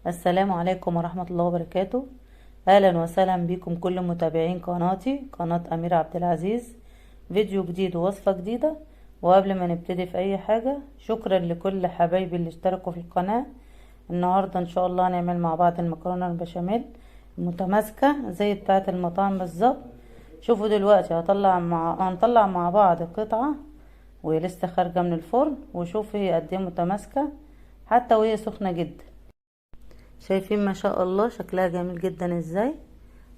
السلام عليكم ورحمة الله وبركاته. اهلا وسهلا بكم كل متابعين قناتي قناة أميرة عبد العزيز. فيديو جديد ووصفة جديدة. وقبل ما نبتدي في اي حاجة، شكرا لكل حبايبي اللي اشتركوا في القناة. النهاردة ان شاء الله هنعمل مع بعض المكرونة البشاميل المتماسكة زي بتاعة المطاعم بالظبط. شوفوا دلوقتي هنطلع مع بعض قطعة وهي لسه خارجة من الفرن، وشوفوا هي قد ايه متماسكة حتى وهي سخنة جدا. شايفين ما شاء الله شكلها جميل جدا ازاي،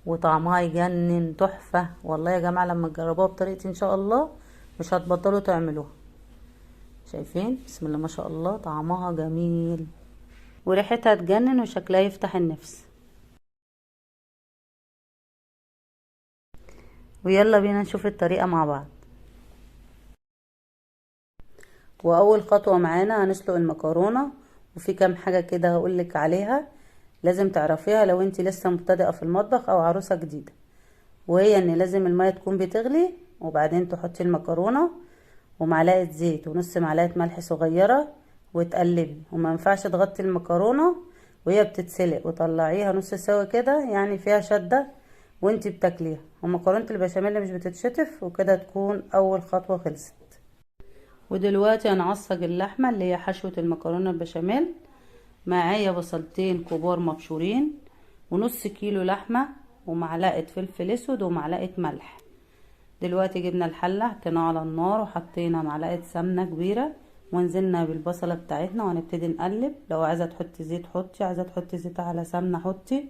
وطعمها يجنن تحفة والله يا جماعة. لما تجربوها بطريقتي ان شاء الله مش هتبطلوا تعملوها. شايفين بسم الله ما شاء الله طعمها جميل وريحتها تجنن وشكلها يفتح النفس. ويلا بينا نشوف الطريقة مع بعض. واول خطوة معانا هنسلق المكرونة، وفي كام حاجة كده هقولك عليها لازم تعرفيها لو انت لسه مبتدئة في المطبخ او عروسة جديدة. وهي ان لازم المية تكون بتغلي، وبعدين تحطي المكرونة ومعلقة زيت ونص معلقة ملح صغيرة وتقلبي، وما ينفعش تغطي المكرونة وهي بتتسلق وطلعيها نص سوا كده يعني فيها شدة وانتي بتاكليها، ومكرونة البشاميل مش بتتشطف، وكده تكون اول خطوة خلصت. ودلوقتي هنعصج اللحمة اللي هي حشوة المكرونة البشاميل. معايا بصلتين كبار مبشورين ونص كيلو لحمة ومعلقة فلفل اسود ومعلقة ملح. دلوقتي جبنا الحلة حطيناها على النار وحطينا معلقة سمنة كبيرة ونزلنا بالبصلة بتاعتنا وهنبتدي نقلب. لو عايزة تحطي زيت حطي، عايزة تحطي زيت على سمنة حطي.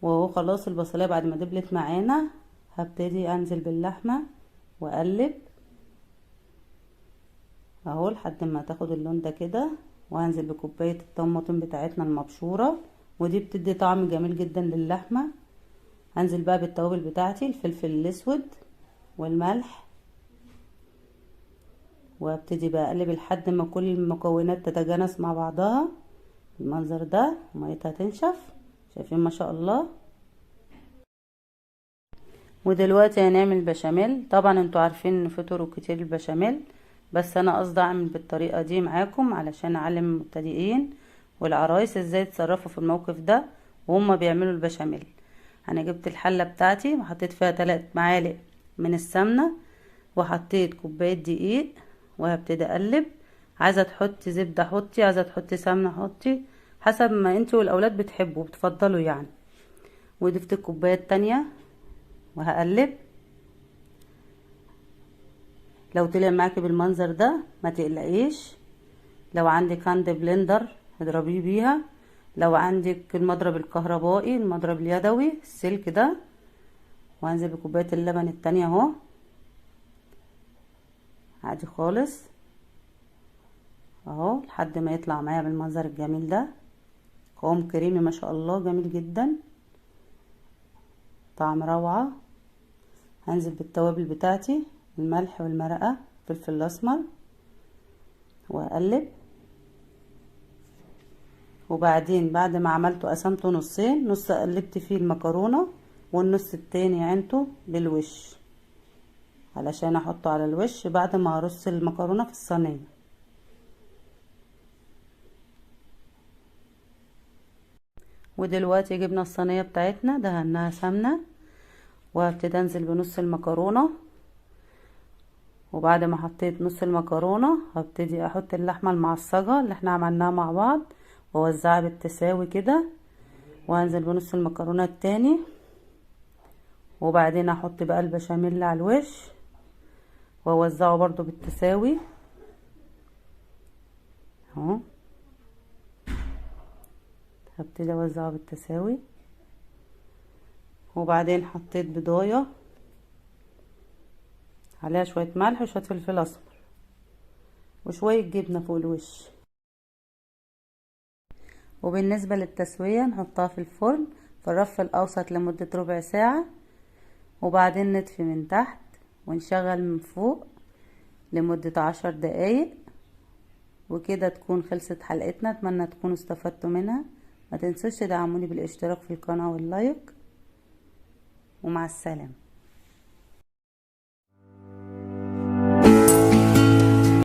وهو خلاص البصلة بعد ما دبلت معانا هبتدي انزل باللحمة واقلب اهو لحد ما تاخد اللون ده كده، وهنزل بكوباية الطماطم بتاعتنا المبشورة ودي بتدي طعم جميل جدا للحمة. هنزل بقى بالتوابل بتاعتي الفلفل الاسود والملح، وابتدي بقى اقلب لحد ما كل المكونات تتجانس مع بعضها بالمنظر ده وميتها تنشف. شايفين ما شاء الله. ودلوقتي هنعمل بشاميل. طبعا انتوا عارفين ان في طرق كتير البشاميل، بس انا قصدي اعمل بالطريقه دي معاكم علشان اعلم المبتدئين والعرايس ازاي يتصرفوا في الموقف ده وهم بيعملوا البشاميل. انا جبت الحله بتاعتي وحطيت فيها 3 معالق من السمنه وحطيت كوبايه دقيق وهبتدي اقلب. عايزه تحطي زبده حطي، عايزه تحطي سمنه حطي حسب ما انتوا والاولاد بتحبوا بتفضلوا يعني. وضفت الكوبايه التانية وهقلب. لو طلع معاكي بالمنظر ده ما تقلقيش، لو عندك هاند بلندر اضربيه بيها، لو عندك المضرب الكهربائي المضرب اليدوي السلك ده. وهنزل بكوبايه اللبن التانية اهو عادي خالص اهو لحد ما يطلع معايا بالمنظر الجميل ده. قوام كريمي ما شاء الله جميل جدا طعم روعه. هنزل بالتوابل بتاعتي الملح والمرقه الفلفل الاسمر واقلب. وبعدين بعد ما عملته قسمته نصين، نص قلبت فيه المكرونه والنص التاني عينته للوش علشان احطه على الوش بعد ما ارص المكرونه في الصينيه. ودلوقتي جبنا الصينيه بتاعتنا دهناها سمنه وهبتدي انزل بنص المكرونه. وبعد ما حطيت نص المكرونه هبتدي احط اللحمه المعصجه اللي احنا عملناها مع بعض واوزعها بالتساوي كده، وهنزل بنص المكرونه التاني. وبعدين احط بقى البشاميل على الوش واوزعه برضو بالتساوي اهو. هبتدي اوزعه بالتساوي. وبعدين حطيت بضايه عليها شويه ملح وشويه فلفل اسمر وشويه جبنه فوق الوش. وبالنسبه للتسويه نحطها في الفرن في الرف الاوسط لمده ربع ساعه، وبعدين نطفي من تحت ونشغل من فوق لمده 10 دقايق. وكده تكون خلصت حلقتنا. اتمنى تكونوا استفدتوا منها. ما تنسوش تدعموني بالاشتراك في القناه واللايك، ومع السلامه.